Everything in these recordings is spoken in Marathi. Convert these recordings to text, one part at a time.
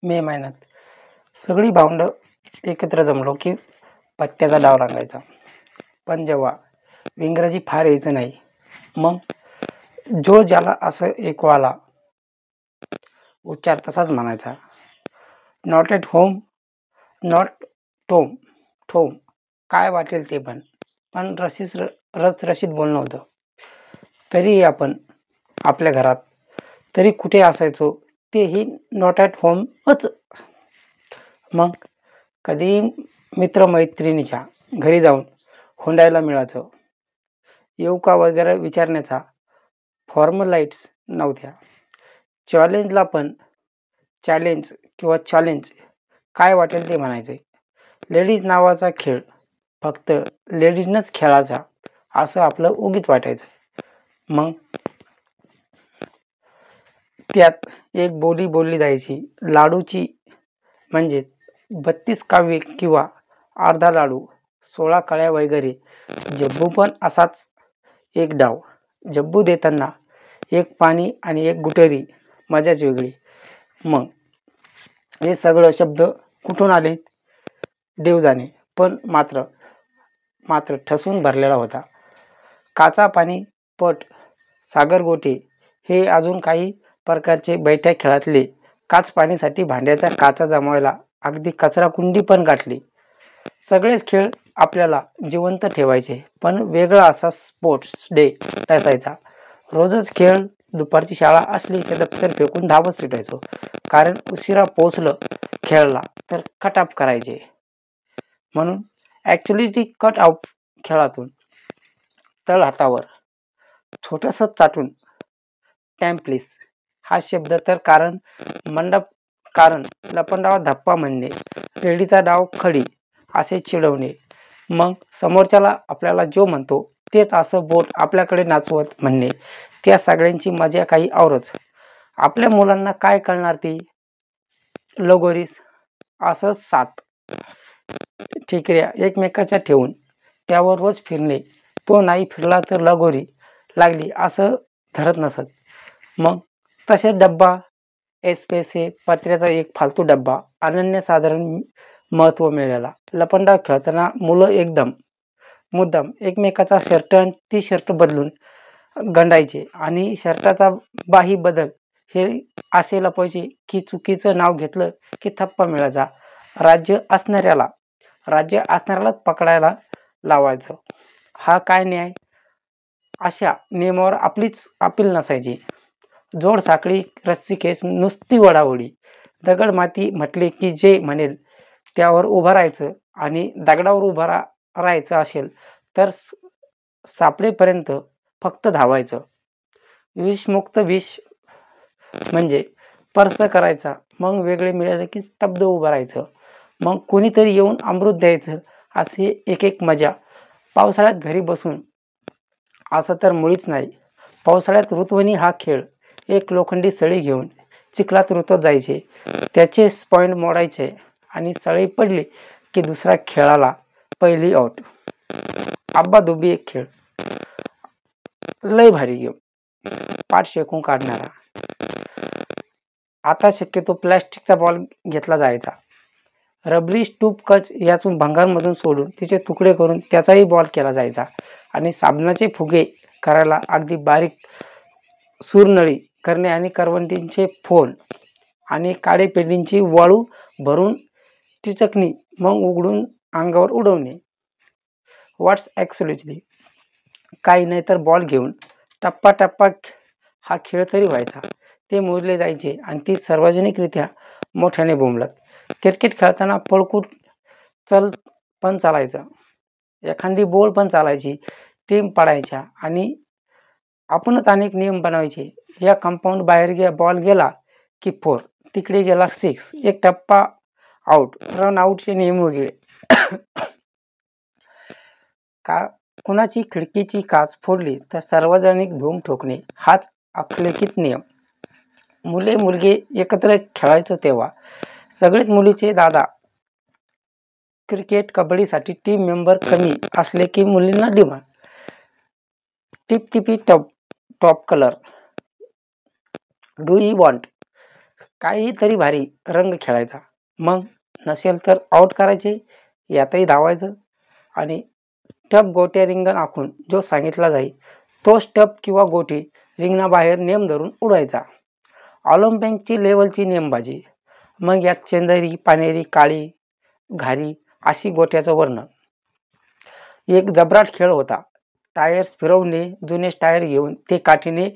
मे महिन्यात सगळी भावंड एकत्र जमलो की पत्त्याचा डाव रंगायचा. पण जेव्हा इंग्रजी फार यायचं नाही, मग जो ज्याला असं ऐकू आला उच्चार तसाच म्हणायचा. नॉट ॲट होम, नॉट टोम ठोम, काय वाटेल ते पण रसरशीत बोलणं होतं. तरीही आपण आपल्या घरात तरी कुठे असायचो तेही नॉट ॲट होमच. मग कधी मित्रमैत्रिणीच्या घरी जाऊन हुंडायला मिळायचं. येऊ का वगैरे विचारण्याचा फॉर्मलाइट्स नव्हत्या. चॅलेंजला पण चॅलेंज काय वाटेल ते म्हणायचे. लेडीज नावाचा खेळ फक्त लेडीजनंच खेळायचा असं आपलं उगीच वाटायचं. मग त्यात एक बोली बोलली जायची लाडूची, म्हणजे 32 काव्ये किंवा अर्धा लाडू 16 कळ्या वगैरे. जब्बू पण असाच एक डाव. जब्बू देताना एक पाणी आणि एक गुटेरी, मजाच वेगळी. मग हे सगळं शब्द कुठून आले देव जाणे, पण मात्र ठसून भरलेला होता. काचा पाणी पट, सागरगोटे हे अजून काही प्रकारचे बैठ्या खेळातले. काच पाणीसाठी भांड्याच्या काचा जमवायला अगदी कचरा कुंडी पण गाठली. सगळेच खेळ आपल्याला जिवंत ठेवायचे, पण वेगळा असा स्पोर्ट्स डे असायचा. रोजच खेळ. दुपारची शाळा असली की दप्तर फेकून धावत सुटायचो, कारण उशिरा पोचलं खेळला तर कट ऑफ करायचे म्हणून. ॲक्च्युअली कट ऑफ खेळातून तळ हातावर छोटंसं चाटून टॅम्प्लिस हा शब्द तर कारण लपंडावा धप्पा म्हणणे, रेडीचा डाव खडी असे चिडवणे. मग समोरच्याला आपल्याला जो म्हणतो तेच असं बोट आपल्याकडे नाचवत म्हणणे. त्या सगळ्यांची मजा काही औरच. आपल्या मुलांना काय कळणार ती लगोरीस. असं 7 ठिकऱ्या एकमेकाच्या ठेवून त्यावर रोज फिरणे. तो नाही फिरला तर लगोरी लागली असं धरत नसत. मग तसेच डब्बा एस्पेसे पत्र्याचा एक फालतू डब्बा अनन्यसाधारण महत्त्व मिळाला. लपंडाव खेळताना मुलं मुद्दाम एकमेकाचा शर्ट आणि टी शर्ट बदलून गंडायचे आणि शर्टाचा बाही बदल हे असे लपवायचे की चुकीचं नाव घेतलं की थप्पा मिळायचा. राज्य असणाऱ्यालाच पकडायला लावायचं. हा काय न्याय. अशा नियमावर आपलीच अपील नसायची. जोड साखळी रस्सी खेच नुसती वडावडी. दगड माती म्हटले की जे म्हणेल त्यावर उभं राहायचं, आणि दगडावर उभं राहायचं असेल तर सापडेपर्यंत फक्त धावायचं. विषमुक्त विष म्हणजे स्पर्श करायचा, मग वेगळे मिळाले की स्तब्ध उभं राहायचं. मग कोणीतरी येऊन अमृत द्यायचं. असे एक मजा. पावसाळ्यात घरी बसून असं तर मुळीच नाही. पावसाळ्यात ऋतवणी हा खेळ. एक लोखंडी सळी घेऊन चिखलात रुतत जायचे, त्याचे स्पॉइंट मोडायचे आणि सळी पडली की दुसऱ्या खेळाला पहिली आउट. आब्बाधुब्बी एक खेळ, लय भारी गेम, पाठ शेकून काढणारा. आता शक्यतो प्लॅस्टिकचा बॉल घेतला जायचा. रबरी स्टूप कच यातून भंगारमधून सोडून तिचे तुकडे करून त्याचाही बॉल केला जायचा. आणि साबणाचे फुगे करायला अगदी बारीक सूरनळी करणे आणि करवंटींचे फोन आणि काडेपेंडींची वाळू भरून टिचकणी मग उघडून अंगावर उडवणे. व्हॉट्स ॲक्च्युअली काही नाही तर बॉल घेऊन टप्पा हा खेळ तरी व्हायचा. ते मोजले जायचे आणि ती सार्वजनिकरित्या मोठ्याने बोंबलत. क्रिकेट खेळताना पळकूट चल पण चालायचं. एखादी बोल पण चालायची. टीम पडायच्या आणि आपणच अनेक नियम बनवायचे. या कंपाऊंड बाहेर बॉल गेला की 4, तिकडे गेला 6, एक टप्पा आउट. रन आउटचे नियम वगैरे. कुणाची खिडकीची काच फोडली तर सार्वजनिक धूम ठोकणे हाच अखलेखित नियम. मुले मुलगे एकत्र खेळायचो तेव्हा सगळेच मुलीचे दादा. क्रिकेट कबड्डीसाठी टीम मेंबर कमी असले की मुलींना demand. Tip tippy top colour, do you want, काहीतरी भारी रंग खेळायचा. मग नसेल तर आऊट करायचे, यातही धावायचं आणि टप गोट्या रिंगण आखून जो सांगितला जाई तोच टप किंवा गोटी रिंगणाबाहेर नेम धरून उडवायचा. ऑलिम्पिकची लेवलची नेमबाजी. मग यात चंदेरी, पानेरी, काळी, घारी अशी गोट्याचं वर्णन. एक जबराट खेळ होता. टायर्स फिरवणे, जुने टायर घेऊन ते काठीने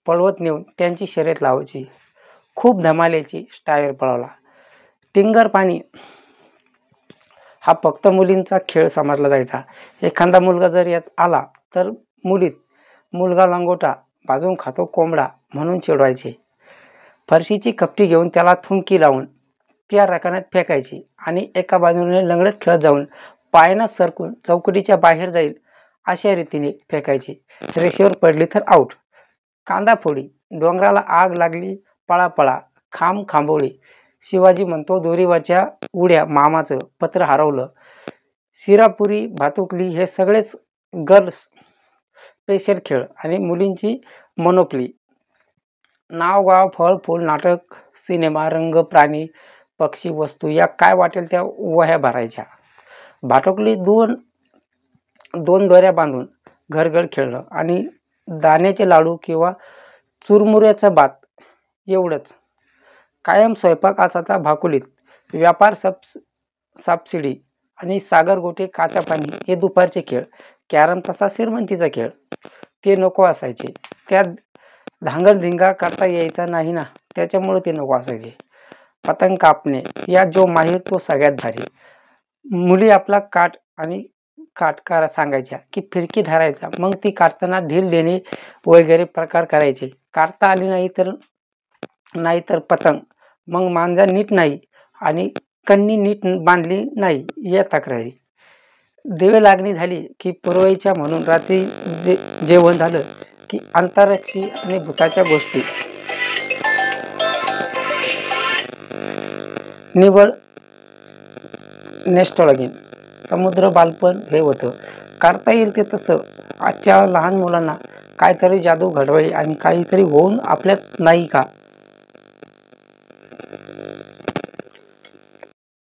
पळवत नेऊन त्यांची शर्यत लावायची. खूप धमाल यायची टायर पळवला. टिंगर पाणी हा फक्त मुलींचा खेळ समजला जायचा. एखादा मुलगा जर यात आला तर मुलगा लंगोटा भाजून खातो कोंबडा म्हणून चिडवायचे. फरशीची कपटी घेऊन त्याला थुंकी लावून त्या रकान्यात फेकायची आणि एका बाजूने लंगडत खेळत जाऊन पायानं सरकून चौकटीच्या बाहेर जाईल अशा रीतीने फेकायची. रेषेवर पडली तर आऊट. कांदाफोडी. डोंगराला आग लागली, पळा खांबोळी. शिवाजी म्हणतो दोरीवरच्या उड्या, मामाचं पत्र हरवलं. शिरापुरी, भातुकली हे सगळेच गर्ल्स स्पेशल खेळ आणि मुलींची मनोपली. नाव, गाव, फळ, फूल, नाटक, सिनेमा, रंग, प्राणी, पक्षी, वस्तू या काय वाटेल त्या वह्या भरायच्या. भातुकली दोन दोऱ्या बांधून घरघर खेळणं आणि दाण्याचे लाडू किंवा चुरमुऱ्याचा भात एवढंच. कायम स्वयंपाक असायचा भाकुलीत. व्यापार, सापशिडी आणि सागरगोटे, काचा पाणी हे दुपारचे खेळ. कॅरम तसा श्रीमंतीचा खेळ, ते नको असायचे. त्यात धांगडधिंगा करता यायचा नाही ना, त्याच्यामुळे ते नको असायचे. पतंग कापणे यात जो माहीर तो सगळ्यात भारी. मुली आपला काट सांगायच्या की फिरकी धरायचा, मग ती काढताना ढील देणे वगैरे प्रकार करायचे. काढता आली नाही तर पतंग, मग मांजा नीट नाही आणि कन्नी नीट बांधली नाही या तक्रारी. दिवे लागणी झाली की पुरवायच्या म्हणून रात्री जेवण झालं की अंतराक्षी आणि भूताच्या गोष्टी. निवड नेस्ट लगीन. समुद्र बालपण हे होतं. करता येईल ते तसं. आजच्या लहान मुलांना काहीतरी जादू घडवाई आणि काहीतरी होऊन आपल्यात नाही का